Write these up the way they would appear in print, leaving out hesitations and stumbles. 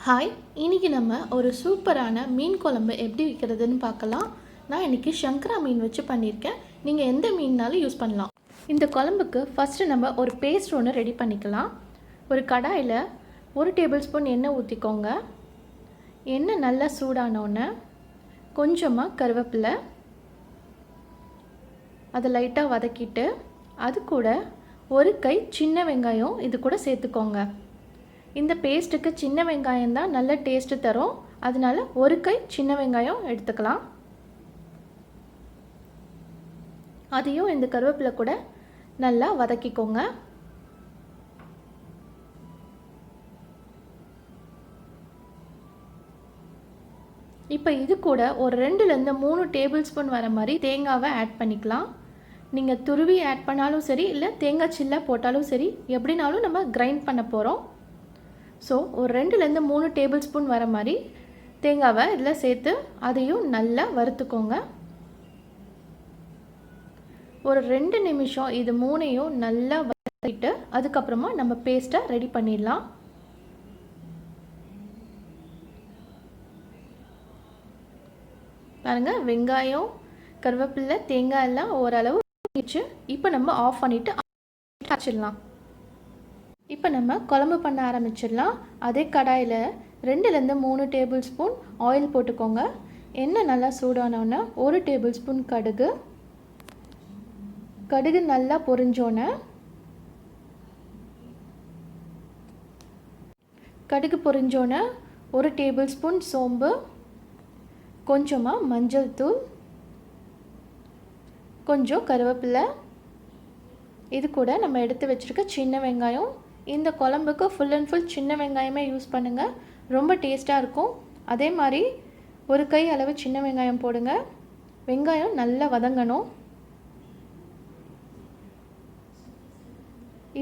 Hi, இன்றைக்கி நம்ம ஒரு சூப்பரான மீன் குழம்பு எப்படி வைக்கிறதுன்னு பார்க்கலாம். நான் இன்றைக்கி சங்கரா மீன் வச்சு பண்ணியிருக்கேன். நீங்கள் எந்த மீன்னாலும் யூஸ் பண்ணலாம். இந்த குழம்புக்கு ஃபஸ்ட்டு நம்ம ஒரு பேஸ்ட் ஒன்று ரெடி பண்ணிக்கலாம். ஒரு கடாயில் 1 டேபிள் ஸ்பூன் எண்ணெய் ஊற்றிக்கோங்க. எண்ணெய் நல்லா சூடானோடனே கொஞ்சமாக கருவேப்பிலை, அதை லைட்டாக வதக்கிட்டு அது கூட ஒரு கை சின்ன வெங்காயம் இது கூட சேர்த்துக்கோங்க. இந்த பேஸ்ட்டுக்கு சின்ன வெங்காயம் தான் நல்ல டேஸ்ட்டு தரும். அதனால ஒரு கை சின்ன வெங்காயம் எடுத்துக்கலாம். அதையும் இந்த கருவேப்பிலை கூட நல்லா வதக்கிக்கோங்க. இப்போ இது கூட ஒரு 2லேருந்து 3 டேபிள் ஸ்பூன் வர மாதிரி தேங்காவை ஆட் பண்ணிக்கலாம். நீங்கள் துருவி ஆட் பண்ணாலும் சரி, இல்லை தேங்காய் சில்லை போட்டாலும் சரி, எப்படினாலும் நம்ம கிரைண்ட் பண்ண போகிறோம். ஸோ ஒரு 2லேருந்து 3 டேபிள் ஸ்பூன் வர மாதிரி தேங்காவை இதில் சேர்த்து அதையும் நல்லா வறுத்துக்கோங்க. ஒரு 2 நிமிஷம் இது 3ஐயும் நல்லா வறுத்துட்டு அதுக்கப்புறமா நம்ம பேஸ்ட்டை ரெடி பண்ணிடலாம். பாருங்கள், வெங்காயம், கருவேப்பிலை, தேங்காய் எல்லாம் ஓரளவு வச்சு இப்போ நம்ம ஆஃப் பண்ணிவிட்டு வச்சிடலாம். இப்போ நம்ம குழம்பு பண்ண ஆரம்பிச்சிடலாம். அதே கடாயில் 2லேருந்து 3 டேபிள் ஸ்பூன் ஆயில் போட்டுக்கோங்க. எண்ணெய் நல்லா சூடானோன்னே 1 டேபிள் ஸ்பூன் கடுகு நல்லா பொரிஞ்சோன்னே கடுகு பொரிஞ்சோன்னே 1 டேபிள் ஸ்பூன் சோம்பு, கொஞ்சமாக மஞ்சள் தூள், கொஞ்சம் கருவேப்பிலை, இது கூட நம்ம எடுத்து வச்சுருக்க சின்ன வெங்காயம். இந்த குழம்புக்கு ஃபுல் அண்ட் ஃபுல் சின்ன வெங்காயமே யூஸ் பண்ணுங்கள், ரொம்ப டேஸ்ட்டாக இருக்கும். அதே மாதிரி ஒரு கை அளவு சின்ன வெங்காயம் போடுங்க. வெங்காயம் நல்லா வதங்கணும்.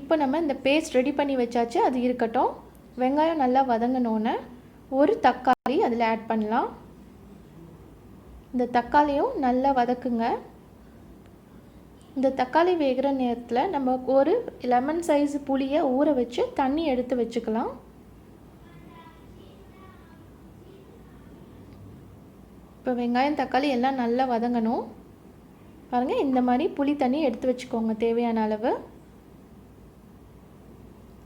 இப்போ நம்ம இந்த பேஸ்ட் ரெடி பண்ணி வச்சாச்சு, அது இருக்கட்டும். வெங்காயம் நல்லா வதங்கினோன்னே ஒரு தக்காளி அதில் ஆட் பண்ணலாம். இந்த தக்காளியும் நல்லா வதக்குங்க. இந்த தக்காளி வேகிற நேரத்தில் நம்ம ஒரு லெமன் சைஸ் புளியை ஊற வச்சு தண்ணி எடுத்து வச்சுக்கலாம். இப்போ வெங்காயம் தக்காளி எல்லாம் நல்லா வதங்கணும். பாருங்கள், இந்த மாதிரி புளி தண்ணி எடுத்து வச்சுக்கோங்க தேவையான அளவு.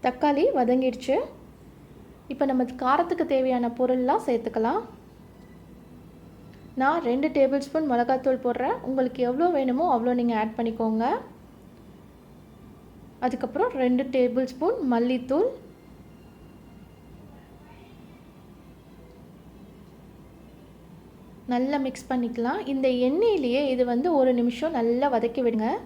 தக்காளி வதங்கிடுச்சு. இப்போ நம்ம காரத்துக்கு தேவையான பொருள்லாம் சேர்த்துக்கலாம். நான் 2 டேபிள் ஸ்பூன் மிளகாத்தூள் போடுறேன். உங்களுக்கு எவ்வளோ வேணுமோ அவ்வளோ நீங்கள் ஆட் பண்ணிக்கோங்க. அதுக்கப்புறம் 2 டேபிள் ஸ்பூன் மல்லித்தூள், நல்லா மிக்ஸ் பண்ணிக்கலாம். இந்த எண்ணெயிலேயே இது வந்து 1 நிமிஷம் நல்லா வதக்கி விடுங்க.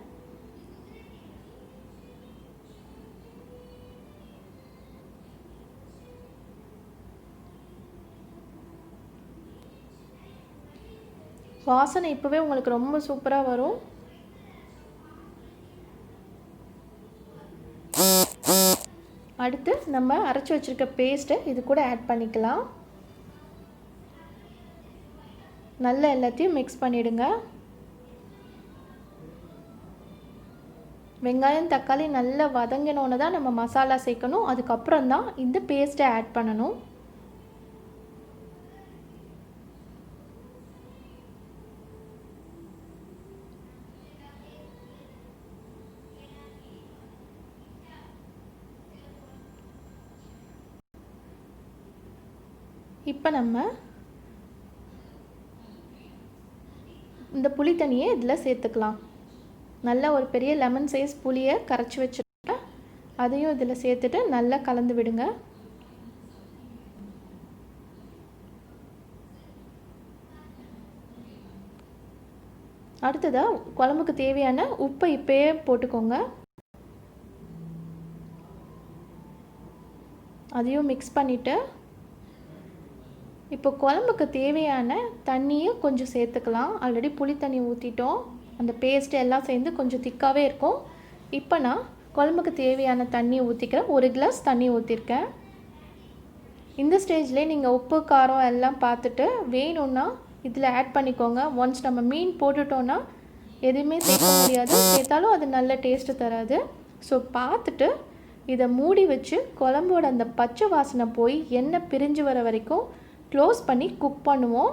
வாசனை இப்போவே உங்களுக்கு ரொம்ப சூப்பராக வரும். அடுத்து நம்ம அரைச்சி வச்சுருக்க பேஸ்ட்டை இது கூட ஆட் பண்ணிக்கலாம். நல்லா எல்லாத்தையும் மிக்ஸ் பண்ணிவிடுங்க. வெங்காயம் தக்காளி நல்லா வதங்கினோன்னு தான் நம்ம மசாலா சேர்க்கணும். அதுக்கப்புறம் தான் இந்த பேஸ்ட்டை ஆட் பண்ணணும். இப்போ நம்ம இந்த புளி தண்ணியை இதில் சேர்த்துக்கலாம். நல்லா ஒரு பெரிய லெமன் சைஸ் புளியை கரைச்சி வச்சுட்டு அதையும் இதில் சேர்த்துட்டு நல்லா கலந்து விடுங்க. அடுத்ததாக குழம்புக்கு தேவையான உப்பை இப்போயே போட்டுக்கோங்க. அதையும் மிக்ஸ் பண்ணிவிட்டு இப்போ குழம்புக்கு தேவையான தண்ணியும் கொஞ்சம் சேர்த்துக்கலாம். ஆல்ரெடி புளி தண்ணி ஊற்றிட்டோம். அந்த பேஸ்ட் எல்லாம் சேர்ந்து கொஞ்சம் திக்காகவே இருக்கும். இப்போ நான் குழம்புக்கு தேவையான தண்ணி ஊற்றிக்கிறேன். 1 கிளாஸ் தண்ணி ஊற்றிருக்கேன். இந்த ஸ்டேஜ்லேயே நீங்கள் உப்பு காரம் எல்லாம் பார்த்துட்டு வேணும்னா இதில் ஆட் பண்ணிக்கோங்க. ஒன்ஸ் நம்ம மீன் போட்டுட்டோன்னா எதுவுமே சேர்க்க முடியாது, சேர்த்தாலும் அது நல்ல டேஸ்ட்டு தராது. ஸோ பார்த்துட்டு இதை மூடி வச்சு குழம்போட அந்த பச்சை வாசனை போய் எண்ணெய் பிரிஞ்சு வர வரைக்கும் க்ளோஸ் பண்ணி குக் பண்ணுவோம்.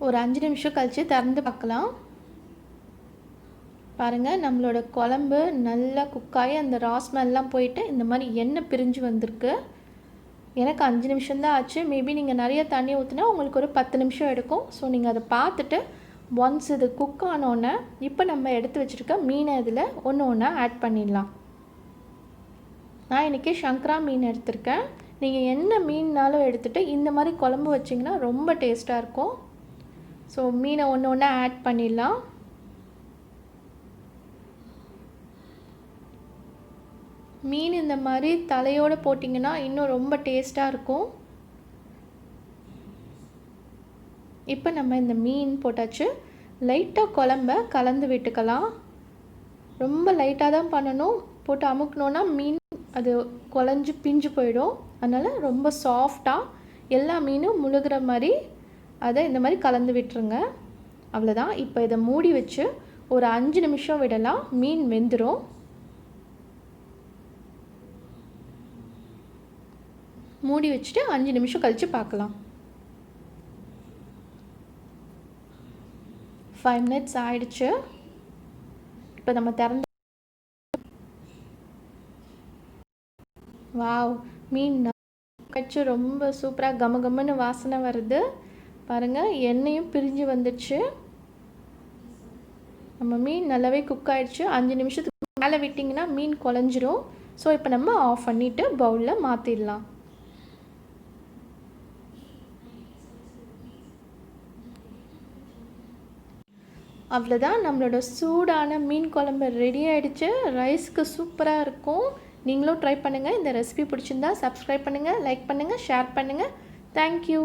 ஒரு 5 நிமிஷம் கழித்து திறந்து பார்க்கலாம். பாருங்கள், நம்மளோட குழம்பு நல்லா குக்காகி அந்த ராஸ்மெல்லாம் போயிட்டு இந்த மாதிரி எண்ணெய் பிரிஞ்சு வந்திருக்கு. எனக்கு 5 நிமிஷம்தான் ஆச்சு. மேபி நீங்கள் நிறைய தண்ணி ஊற்றினா உங்களுக்கு ஒரு 10 நிமிஷம் எடுக்கும். ஸோ நீங்கள் அதை பார்த்துட்டு ஒன்ஸ் இது குக் ஆனோன்னே இப்போ நம்ம எடுத்து வச்சுருக்க மீனை இதில் ஒன்று ஒன்றா ஆட் பண்ணிடலாம். நான் இன்றைக்கி சங்கரா மீன் எடுத்திருக்கேன். நீங்கள் என்ன மீன்னாலும் எடுத்துகிட்டு இந்த மாதிரி குழம்பு வச்சிங்கன்னா ரொம்ப டேஸ்ட்டாக இருக்கும். ஸோ மீனை ஒன்று ஒன்றா ஆட் பண்ணிடலாம். மீன் இந்த மாதிரி தலையோடு போட்டிங்கன்னா இன்னும் ரொம்ப டேஸ்ட்டாக இருக்கும். இப்போ நம்ம இந்த மீன் போட்டாச்சு. லைட்டாக குழம்ப கலந்து விட்டுக்கலாம். ரொம்ப லைட்டாக தான் பண்ணணும். போட்டு அமுக்கணுன்னா மீன் அது குழஞ்சி பிஞ்சு போயிடும். அதனால் ரொம்ப சாஃப்டாக எல்லா மீனும் முழுகிற மாதிரி அதை இந்த மாதிரி கலந்து விட்டுருங்க. அவ்வளோதான். இப்போ இதை மூடி வச்சு ஒரு 5 நிமிஷம் விடலாம். மீன் வெந்துடும். மூடி வச்சுட்டு 5 நிமிஷம் கழித்து பார்க்கலாம். 5 மினிட்ஸ் ஆயிடுச்சு. இப்போ நம்ம திறந்து வாவ், மீன் கச்சு ரொம்ப சூப்பராக கமகமன்னு வாசனை வருது. பாருங்கள், எண்ணெயும் பிரிஞ்சு வந்துடுச்சு. நம்ம மீன் நல்லாவே குக் ஆகிடுச்சு. 5 நிமிஷத்துக்கு மேலே விட்டிங்கன்னா மீன் குழஞ்சிரும். ஸோ இப்போ நம்ம ஆஃப் பண்ணிவிட்டு பவுலில் மாற்றிடலாம். அவ்வளோதான், நம்மளோட சூடான மீன் குழம்பு ரெடி ஆகிடுச்சு. ரைஸ்க்கு சூப்பராக இருக்கும். நீங்களும் ட்ரை பண்ணுங்கள். இந்த ரெசிபி பிடிச்சிருந்தா சப்ஸ்கிரைப் பண்ணுங்கள், லைக் பண்ணுங்கள், ஷேர் பண்ணுங்கள். தேங்க்யூ.